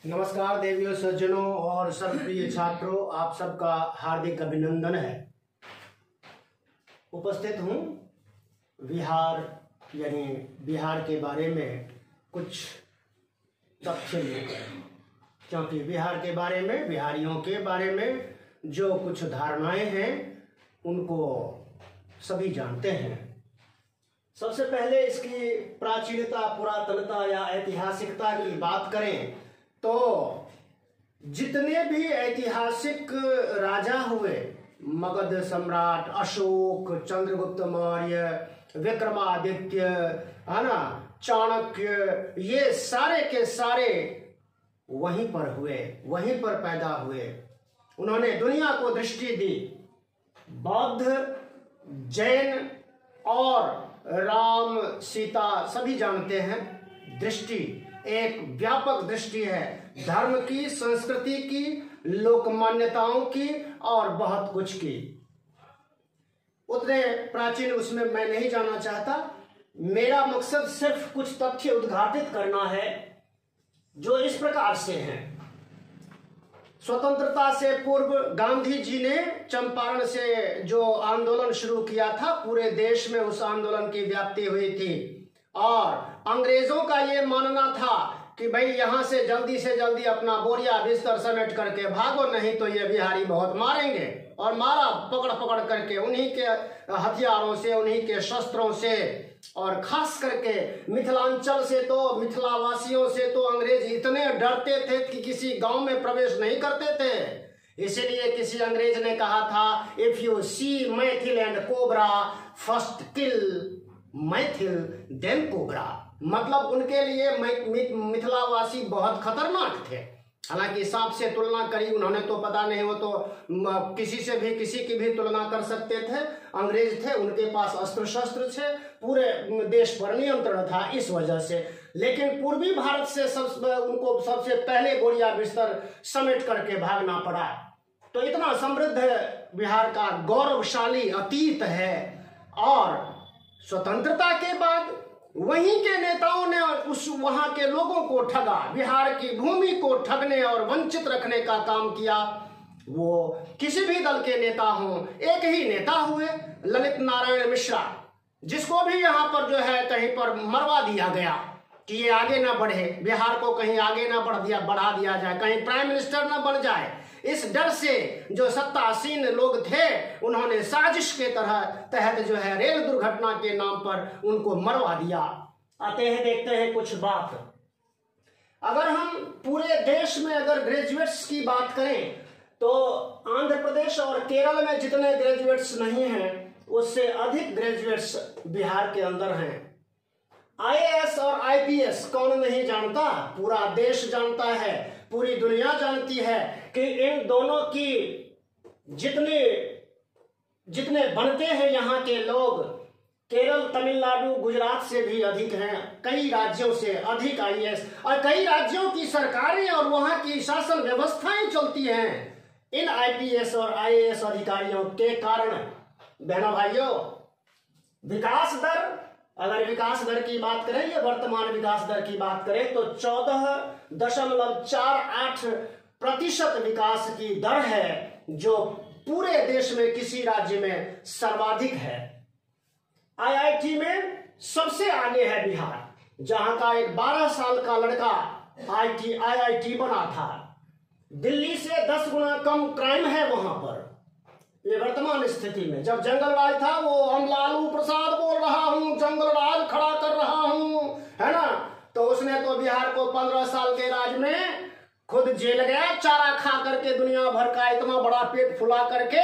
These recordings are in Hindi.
नमस्कार देवियों, सज्जनों और सर्वप्रिय छात्रों, आप सबका हार्दिक अभिनंदन है। उपस्थित हूँ बिहार यानी बिहार के बारे में कुछ तथ्य लेकर, क्योंकि बिहार के बारे में, बिहारियों के बारे में जो कुछ धारणाएं हैं उनको सभी जानते हैं। सबसे पहले इसकी प्राचीनता, पुरातनता या ऐतिहासिकता की बात करें तो जितने भी ऐतिहासिक राजा हुए, मगध सम्राट, अशोक, चंद्रगुप्त मौर्य, विक्रमादित्य, है ना, चाणक्य, ये सारे के सारे वहीं पर हुए, वहीं पर पैदा हुए। उन्होंने दुनिया को दृष्टि दी। बौद्ध, जैन और राम सीता सभी जानते हैं, दृष्टि एक व्यापक दृष्टि है, धर्म की, संस्कृति की, लोक मान्यताओं की और बहुत कुछ की। उतने प्राचीन उसमें मैं नहीं जाना चाहता। मेरा मकसद सिर्फ कुछ तथ्य उद्घाटित करना है जो इस प्रकार से हैं। स्वतंत्रता से पूर्व गांधी जी ने चंपारण से जो आंदोलन शुरू किया था, पूरे देश में उस आंदोलन की व्याप्ति हुई थी और अंग्रेजों का ये मानना था कि भाई यहां से जल्दी अपना बोरिया बिस्तर समेट करके भागो, नहीं तो ये बिहारी बहुत मारेंगे। और मारा पकड़ करके, उन्हीं के हथियारों से, उन्हीं के शस्त्रों से, और खास करके मिथिलांचल से तो, मिथिलावासियों से तो अंग्रेज इतने डरते थे कि किसी गांव में प्रवेश नहीं करते थे। इसीलिए किसी अंग्रेज ने कहा था, if you see Maithil and cobra first kill Maithil then cobra. मतलब उनके लिए मिथिलावासी बहुत खतरनाक थे। हालांकि सांप से तुलना करी उन्होंने तो पता नहीं, वो तो किसी से भी, किसी की भी तुलना कर सकते थे। अंग्रेज थे, उनके पास अस्त्र शस्त्र थे, पूरे देश पर नियंत्रण था इस वजह से। लेकिन पूर्वी भारत से उनको सबसे पहले बोरिया बिस्तर समेट करके भागना पड़ा। तो इतना समृद्ध बिहार का गौरवशाली अतीत है। और स्वतंत्रता के बाद वहीं के नेताओं ने उस वहां के लोगों को ठगा, बिहार की भूमि को ठगने और वंचित रखने का काम किया। वो किसी भी दल के नेता हों, एक ही नेता हुए, ललित नारायण मिश्रा, जिसको भी यहाँ पर जो है कहीं पर मरवा दिया गया कि ये आगे ना बढ़े, बिहार को कहीं आगे ना बढ़ा दिया जाए, कहीं प्राइम मिनिस्टर ना बन जाए। इस डर से जो सत्तासीन लोग थे, उन्होंने साजिश के तहत जो है रेल दुर्घटना के नाम पर उनको मरवा दिया। आते हैं, देखते हैं कुछ बात। अगर हम पूरे देश में अगर ग्रेजुएट्स की बात करें तो आंध्र प्रदेश और केरल में जितने ग्रेजुएट्स नहीं हैं, उससे अधिक ग्रेजुएट्स बिहार के अंदर हैं। आईएएस और आईपीएस कौन नहीं जानता, पूरा देश जानता है, पूरी दुनिया जानती है कि इन दोनों की जितने बनते हैं यहाँ के लोग, केरल, तमिलनाडु, गुजरात से भी अधिक हैं, कई राज्यों से अधिक आईएएस, और कई राज्यों की सरकारें और वहां की शासन व्यवस्थाएं चलती हैं इन आईपीएस और आईएएस अधिकारियों के कारण। बहनों भाइयों, विकास दर, अगर विकास दर की बात करें, ये वर्तमान विकास दर की बात करें तो 14.48% विकास की दर है, जो पूरे देश में किसी राज्य में सर्वाधिक है। आईआईटी में सबसे आगे है बिहार, जहां का एक 12 साल का लड़का आईआईटी बना था। दिल्ली से 10 गुना कम क्राइम है वहां पर। ये वर्तमान स्थिति में, जब जंगल राज था, वो हम लालू प्रसाद बोल रहा हूं, जंगल राज खड़ा कर रहा हूं, है ना, तो उसने तो बिहार को 15 साल के राज में खुद जेल गया, चारा खा करके, दुनिया भर का इतना बड़ा पेट फुला करके,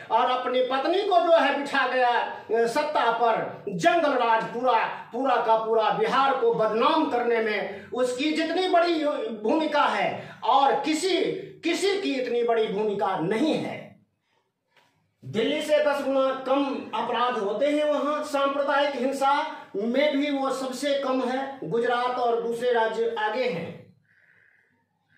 और अपनी पत्नी को जो है बिठा गया सत्ता पर। जंगल राज पूरा का पूरा बिहार को बदनाम करने में उसकी जितनी बड़ी भूमिका है, और किसी की इतनी बड़ी भूमिका नहीं है। दिल्ली से 10 गुना कम अपराध होते हैं वहां। सांप्रदायिक हिंसा में भी वो सबसे कम है, गुजरात और दूसरे राज्य आगे हैं।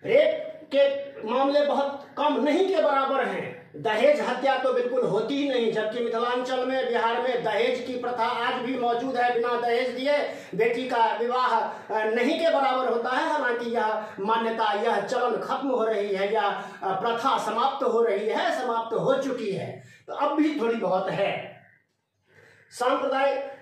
रेप के मामले बहुत कम, नहीं के बराबर हैं। दहेज हत्या तो बिल्कुल होती ही नहीं, जबकि मिथिलांचल में, बिहार में दहेज की प्रथा आज भी मौजूद है। बिना दहेज दिए बेटी का विवाह नहीं के बराबर होता है। हालांकि यह मान्यता, यह चलन खत्म हो रही है, यह प्रथा समाप्त हो रही है, समाप्त हो चुकी है। तो अब भी थोड़ी बहुत है। सांप्रदायिक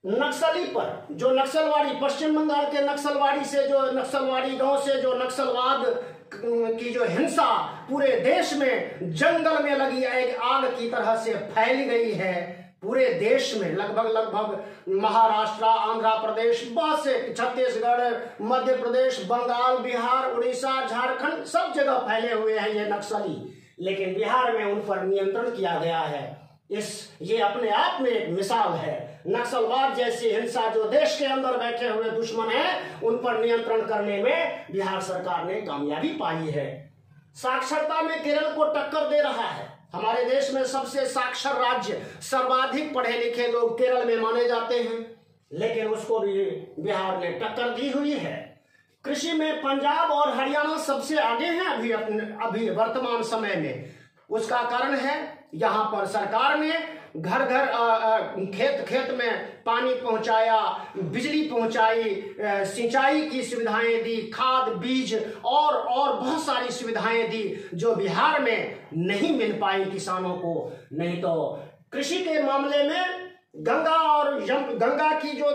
नक्सली पर जो नक्सलवाड़ी, पश्चिम बंगाल के नक्सलवाड़ी से, जो नक्सलवाड़ी गांव से जो नक्सलवाद की जो हिंसा पूरे देश में जंगल में लगी एक आग की तरह से फैल गई है। पूरे देश में लगभग महाराष्ट्र, आंध्र प्रदेश, बहुत से, छत्तीसगढ़, मध्य प्रदेश, बंगाल, बिहार, उड़ीसा, झारखंड, सब जगह फैले हुए हैं ये नक्सली। लेकिन बिहार में उन पर नियंत्रण किया गया है। ये अपने आप में एक मिसाल है। नक्सलवाद जैसी हिंसा जो देश के अंदर बैठे हुए दुश्मन हैं, उन पर नियंत्रण करने में बिहार सरकार ने कामयाबी पाई है। साक्षरता में केरल को टक्कर दे रहा है। हमारे देश में सबसे साक्षर राज्य, सर्वाधिक पढ़े लिखे लोग केरल में माने जाते हैं, लेकिन उसको भी बिहार ने टक्कर दी हुई है। कृषि में पंजाब और हरियाणा सबसे आगे हैं अभी वर्तमान समय में। उसका कारण है यहाँ पर सरकार ने घर घर खेत में पानी पहुंचाया, बिजली पहुंचाई, सिंचाई की सुविधाएं दी, खाद, बीज और बहुत सारी सुविधाएं दी जो बिहार में नहीं मिल पाई किसानों को। नहीं तो कृषि के मामले में गंगा की जो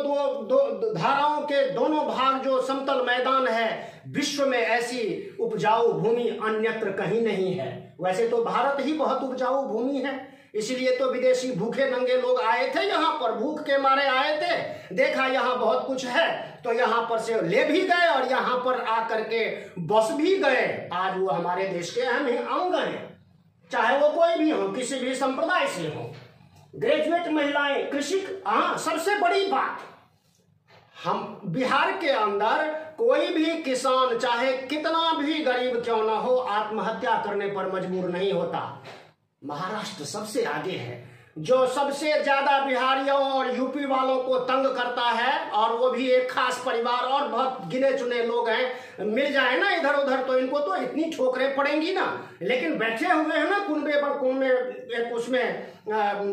दो धाराओं के दोनों भाग जो समतल मैदान है, विश्व में ऐसी उपजाऊ भूमि अन्यत्र कहीं नहीं है। वैसे तो भारत ही बहुत उपजाऊ भूमि है, इसलिए तो विदेशी भूखे नंगे लोग आए थे यहाँ पर, भूख के मारे आए थे, देखा यहाँ बहुत कुछ है तो यहाँ पर से ले भी गए और यहाँ पर आकर के बस भी गए। आज वो हमारे देश के अहम अंग हैं, चाहे वो कोई भी हो, किसी भी संप्रदाय से हो। ग्रेजुएट महिलाएं, कृषि, हाँ, सबसे बड़ी बात, हम बिहार के अंदर कोई भी किसान चाहे कितना भी गरीब क्यों ना हो, आत्महत्या करने पर मजबूर नहीं होता। महाराष्ट्र सबसे आगे है, जो सबसे ज्यादा बिहारियों और यूपी वालों को तंग करता है, और वो भी एक खास परिवार और बहुत गिने चुने लोग हैं। मिल जाए ना इधर उधर तो इनको तो इतनी ठोकरें पड़ेंगी ना, लेकिन बैठे हुए हैं ना कुनबे पर कुनबे, एक उसमें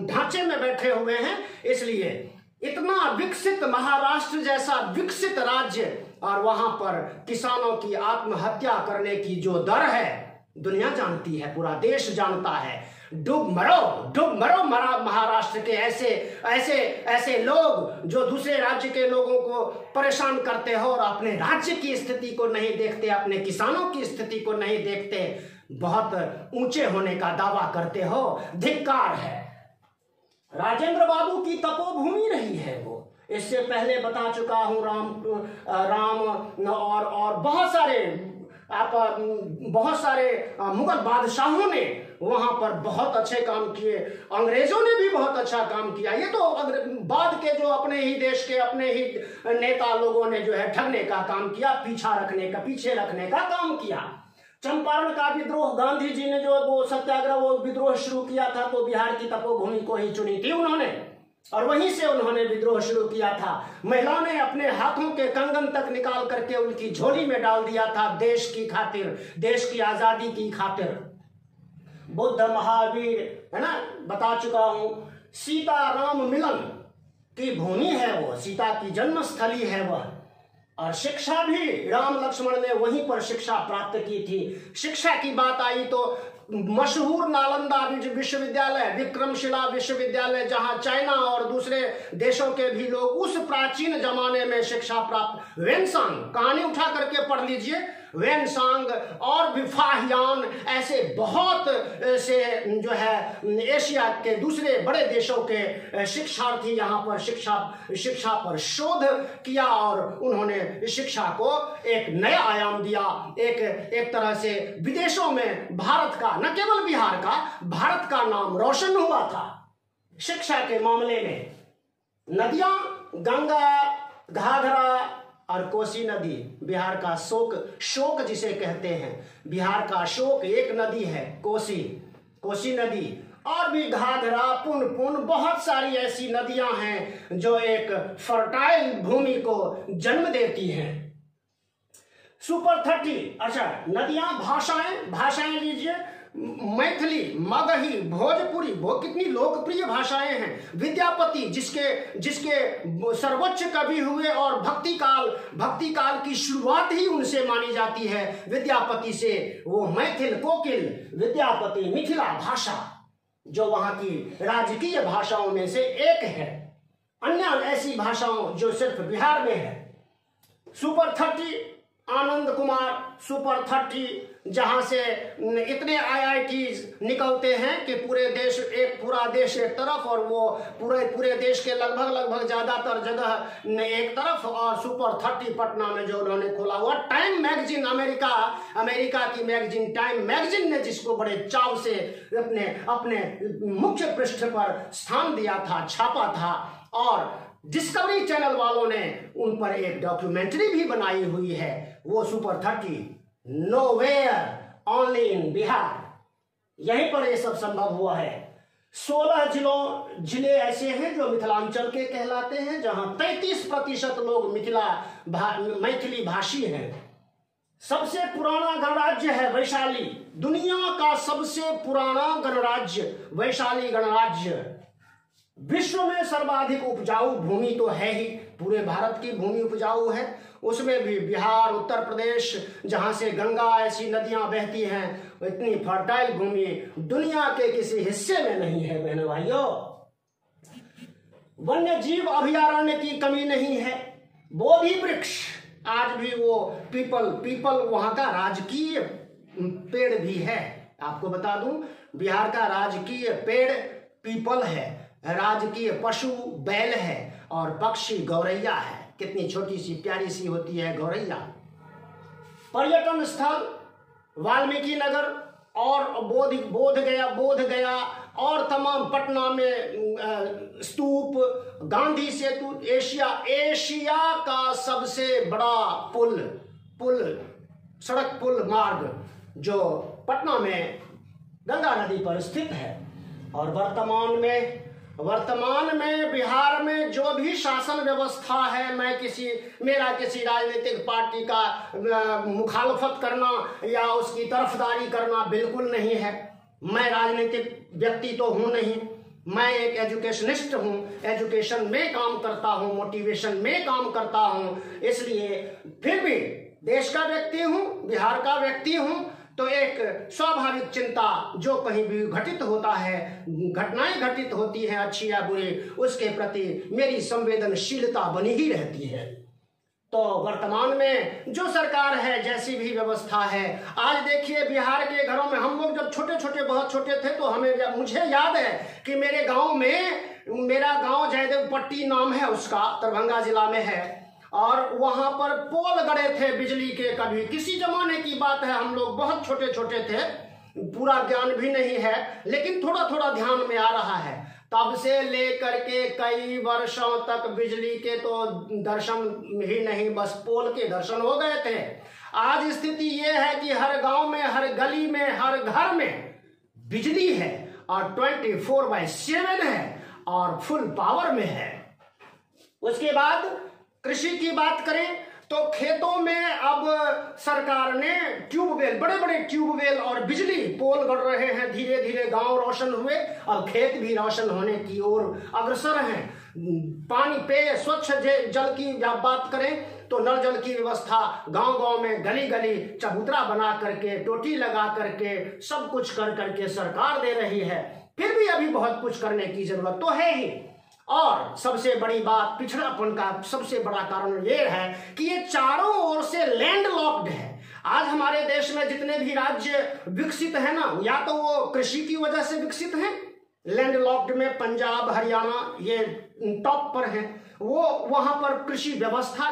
ढांचे में बैठे हुए हैं, इसलिए इतना विकसित महाराष्ट्र जैसा विकसित राज्य, और वहां पर किसानों की आत्महत्या करने की जो दर है दुनिया जानती है, पूरा देश जानता है। डूब मरो महाराष्ट्र के ऐसे लोग जो दूसरे राज्य के लोगों को परेशान करते हो और अपने राज्य की स्थिति को नहीं देखते, अपने किसानों की स्थिति को नहीं देखते, बहुत ऊंचे होने का दावा करते हो, धिक्कार है। राजेंद्र बाबू की तपोभूमि रही है वो, इससे पहले बता चुका हूं। राम और बहुत सारे मुगल बादशाहों ने वहां पर बहुत अच्छे काम किए, अंग्रेजों ने भी बहुत अच्छा काम किया। ये तो बाद के जो अपने ही देश के अपने ही नेता लोगों ने जो है ठगने का काम किया, पीछे रखने का काम किया। चंपारण का विद्रोह, गांधी जी ने जो वो सत्याग्रह, वो विद्रोह शुरू किया था तो बिहार की तपोभूमि को ही चुनी थी उन्होंने, और वहीं से उन्होंने विद्रोह शुरू किया था। महिलाओं ने अपने हाथों के कंगन तक निकाल करके उनकी झोली में डाल दिया था, देश की खातिर, देश की आजादी की खातिर। बुद्ध, महावीर, है ना, बता चुका हूं। सीता राम मिलन की भूमि है वो, सीता की जन्म स्थली है वह। और शिक्षा भी राम लक्ष्मण ने वहीं पर शिक्षा प्राप्त की थी। शिक्षा की बात आई तो मशहूर नालंदा विश्वविद्यालय, विक्रमशिला विश्वविद्यालय, जहां चाइना और दूसरे देशों के भी लोग उस प्राचीन जमाने में शिक्षा प्राप्त, वेनसांग, कहानी उठा करके पढ़ लीजिए, वेनसांग और भी फाहियान, ऐसे बहुत से जो है एशिया के दूसरे बड़े देशों के शिक्षार्थी यहाँ पर शिक्षा पर शोध किया और उन्होंने शिक्षा को एक नया आयाम दिया। एक तरह से विदेशों में भारत का, न केवल बिहार का, भारत का नाम रोशन हुआ था शिक्षा के मामले में। नदियां गंगा, घाघरा और कोसी नदी, बिहार का शोक जिसे कहते हैं, बिहार का शोक एक नदी है, कोसी नदी, और भी घाघरा, पुनपुन, बहुत सारी ऐसी नदियां हैं जो एक फर्टाइल भूमि को जन्म देती हैं। सुपर 30, अच्छा, नदियां, भाषाएं लीजिए, मैथिली, मगही, भोजपुरी, वो कितनी लोकप्रिय भाषाएं हैं। विद्यापति जिसके सर्वोच्च कवि हुए और भक्ति काल की शुरुआत ही उनसे मानी जाती है, विद्यापति से। वो मैथिल कोकिल विद्यापति मिथिला भाषा जो वहां की राजकीय भाषाओं में से एक है। अन्य ऐसी भाषाओं जो सिर्फ बिहार में है, सुपर 30 आनंद कुमार, सुपर 30 जहां से इतने IITs निकलते हैं कि पूरा देश एक तरफ और वो पूरे देश के लगभग ज्यादातर जगह एक तरफ। और सुपर 30 पटना में जो उन्होंने खोला हुआ टाइम मैगजीन, अमेरिका की मैगजीन टाइम मैगजीन ने जिसको बड़े चाव से अपने मुख्य पृष्ठ पर स्थान दिया था, छापा था। और डिस्कवरी चैनल वालों ने उन पर एक डॉक्यूमेंट्री भी बनाई हुई है, वो super 30 nowhere only in Bihar. यहीं पर ये सब संभव हुआ है। 16 जिले ऐसे हैं जो मिथिलांचल के कहलाते हैं, जहां 33% लोग मैथिली भाषी हैं। सबसे पुराना गणराज्य है वैशाली, दुनिया का सबसे पुराना गणराज्य वैशाली गणराज्य। विश्व में सर्वाधिक उपजाऊ भूमि तो है ही, पूरे भारत की भूमि उपजाऊ है, उसमें भी बिहार, उत्तर प्रदेश जहां से गंगा ऐसी नदियां बहती हैं, इतनी फर्टाइल भूमि दुनिया के किसी हिस्से में नहीं है। बहनों भाइयों, वन्य जीव अभयारण्य की कमी नहीं है। बोधि वृक्ष आज भी वो पीपल वहां का राजकीय पेड़ भी है। आपको बता दूं, बिहार का राजकीय पेड़ पीपल है, राजकीय पशु बैल है और पक्षी गौरैया है। कितनी छोटी सी प्यारी सी होती है गौरैया। पर्यटन स्थल वाल्मीकि नगर और बोध गया और तमाम पटना में स्तूप, गांधी सेतु, एशिया का सबसे बड़ा सड़क पुल मार्ग जो पटना में गंगा नदी पर स्थित है। और वर्तमान में बिहार में जो भी शासन व्यवस्था है, मेरा किसी राजनीतिक पार्टी का मुखालफत करना या उसकी तरफदारी करना बिल्कुल नहीं है। मैं राजनीतिक व्यक्ति तो हूं नहीं, मैं एक एजुकेशनिस्ट हूं, एजुकेशन में काम करता हूं, मोटिवेशन में काम करता हूं। इसलिए फिर भी देश का व्यक्ति हूं, बिहार का व्यक्ति हूं, तो एक स्वाभाविक चिंता जो कहीं भी घटित होता है, घटनाएं घटित होती हैं अच्छी या बुरी, उसके प्रति मेरी संवेदनशीलता बनी ही रहती है। तो वर्तमान में जो सरकार है, जैसी भी व्यवस्था है, आज देखिए बिहार के घरों में हम लोग जब बहुत छोटे थे तो मुझे याद है कि मेरा गांव जयदेव पट्टी नाम है उसका, दरभंगा जिला में है, और वहां पर पोल गड़े थे बिजली के। कभी किसी जमाने की बात है, हम लोग बहुत छोटे थे, पूरा ज्ञान भी नहीं है, लेकिन थोड़ा ध्यान में आ रहा है। तब से लेकर के कई वर्षों तक बिजली के तो दर्शन ही नहीं, बस पोल के दर्शन हो गए थे। आज स्थिति यह है कि हर गांव में, हर गली में, हर घर में बिजली है और 24/7 है और फुल पावर में है। उसके बाद कृषि की बात करें तो खेतों में अब सरकार ने ट्यूबवेल, बड़े ट्यूबवेल और बिजली पोल गड़ रहे हैं। धीरे धीरे गांव रोशन हुए, अब खेत भी रोशन होने की ओर अग्रसर हैं। पानी पे स्वच्छ जल की बात करें तो नल जल की व्यवस्था गांव में गली चबूतरा बना करके, टोटी लगा करके, सब कुछ कर करके सरकार दे रही है। फिर भी अभी बहुत कुछ करने की जरूरत तो है ही। और सबसे बड़ी बात, पिछड़ापन का सबसे बड़ा कारण यह है कि ये चारों ओर से लैंड लॉक्ड है। आज हमारे देश में जितने भी राज्य विकसित है ना, या तो वो कृषि की वजह से विकसित हैं, लैंड लॉक्ड में पंजाब, हरियाणा ये टॉप पर हैं। वो वहां पर कृषि व्यवस्था,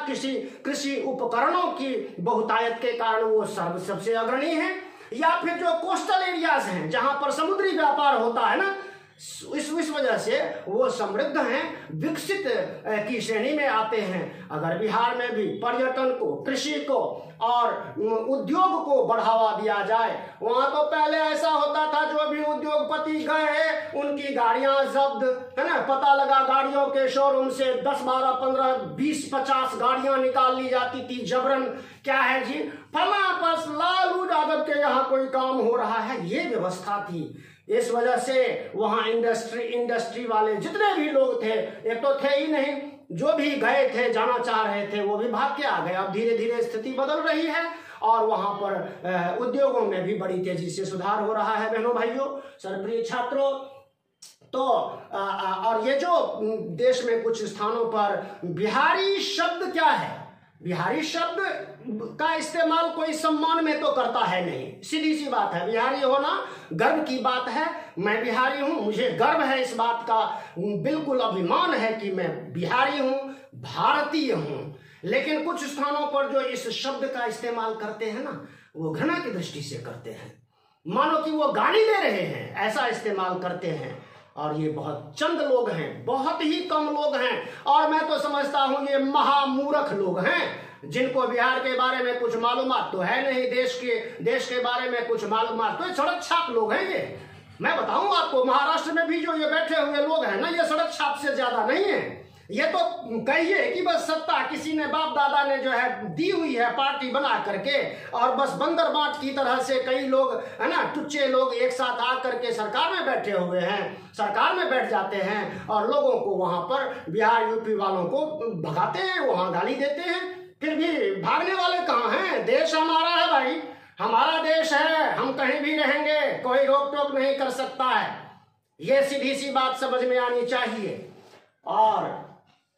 कृषि उपकरणों की बहुतायत के कारण वो सबसे अग्रणी है। या फिर जो कोस्टल एरियाज हैं, जहां पर समुद्री व्यापार होता है ना, इस वजह से वो समृद्ध हैं, विकसित की श्रेणी में आते हैं। अगर बिहार में भी पर्यटन को, कृषि को और उद्योग को बढ़ावा दिया जाए, वहां तो पहले ऐसा होता था जो भी उद्योगपति गए उनकी गाड़ियां जब्त, है ना, पता लगा गाड़ियों के शोरूम से 10, 12, 15, 20, 50 गाड़ियां निकाल ली जाती थी जबरन। क्या है जी, फला बस लालू यादव के यहाँ कोई काम हो रहा है, ये व्यवस्था थी। इस वजह से वहां इंडस्ट्री वाले जितने भी लोग थे, एक तो थे ही नहीं, जो भी गए थे, जाना चाह रहे थे, वो भी भाग के आ गए। अब धीरे धीरे स्थिति बदल रही है और वहां पर उद्योगों में भी बड़ी तेजी से सुधार हो रहा है। बहनों भाइयों, सरप्रिय छात्रों, तो और ये जो देश में कुछ स्थानों पर बिहारी शब्द क्या है, बिहारी शब्द का इस्तेमाल कोई सम्मान में तो करता है नहीं, सीधी सी बात है। बिहारी होना गर्व की बात है। मैं बिहारी हूं, मुझे गर्व है इस बात का, बिल्कुल अभिमान है कि मैं बिहारी हूं, भारतीय हूं। लेकिन कुछ स्थानों पर जो इस शब्द का इस्तेमाल करते हैं ना, वो घृणा की दृष्टि से करते हैं, मानो कि वो गाली दे रहे हैं, ऐसा इस्तेमाल करते हैं। और ये बहुत चंद लोग हैं, बहुत ही कम लोग हैं, और मैं तो समझता हूं ये महामूर्ख लोग हैं, जिनको बिहार के बारे में कुछ मालूमात तो है नहीं, देश के बारे में कुछ मालूमात, तो ये सड़क छाप लोग हैं। ये मैं बताऊं आपको, महाराष्ट्र में भी जो ये बैठे हुए लोग हैं ना, ये सड़क छाप से ज्यादा नहीं है। ये तो कहिए कि बस सत्ता किसी ने, बाप दादा ने जो है दी हुई है पार्टी बना करके, और बस बंदर बाट की तरह से कई लोग है ना, टुच्चे लोग एक साथ आकर के सरकार में बैठे हुए हैं, सरकार में बैठ जाते हैं और लोगों को वहां पर, बिहार यूपी वालों को भगाते हैं, वहां गाली देते हैं। फिर भी भागने वाले कहाँ हैं? देश हमारा है भाई, हमारा देश है, हम कहीं भी रहेंगे, कोई रोक टोक नहीं कर सकता है। ये सीधी सी बात समझ में आनी चाहिए और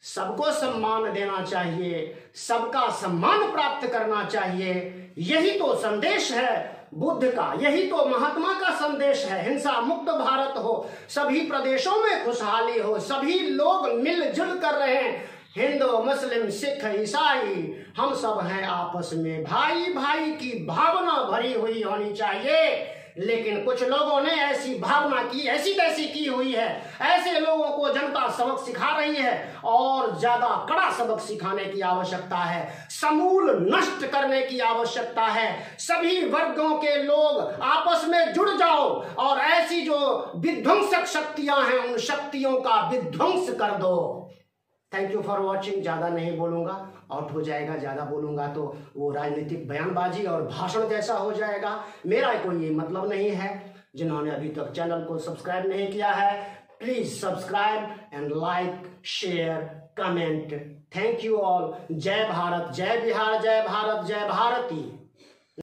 सबको सम्मान देना चाहिए, सबका सम्मान प्राप्त करना चाहिए। यही तो संदेश है बुद्ध का, यही तो महात्मा का संदेश है। हिंसा मुक्त भारत हो, सभी प्रदेशों में खुशहाली हो, सभी लोग मिलजुल कर रहे हैं, हिंदू मुस्लिम सिख ईसाई, हम सब हैं आपस में, भाई भाई की भावना भरी हुई होनी चाहिए। लेकिन कुछ लोगों ने ऐसी भावना की, ऐसी तैसी की हुई है, ऐसे लोगों को जनता सबक सिखा रही है, और ज्यादा कड़ा सबक सिखाने की आवश्यकता है, समूल नष्ट करने की आवश्यकता है। सभी वर्गों के लोग आपस में जुड़ जाओ और ऐसी जो विध्वंसक शक्तियां हैं, उन शक्तियों का विध्वंस कर दो। Thank you for watching. ज़्यादा नहीं बोलूँगा, आउट हो जाएगा, ज़्यादा बोलूँगा तो वो राजनीतिक बयानबाजी और भाषण जैसा हो जाएगा। मेरा कोई ये मतलब नहीं है। जिन्होंने अभी तक चैनल को सब्सक्राइब नहीं किया है, please subscribe and like, share, comment. Thank you all. जय भारत, जय बिहार, जय भारत, जय भारती।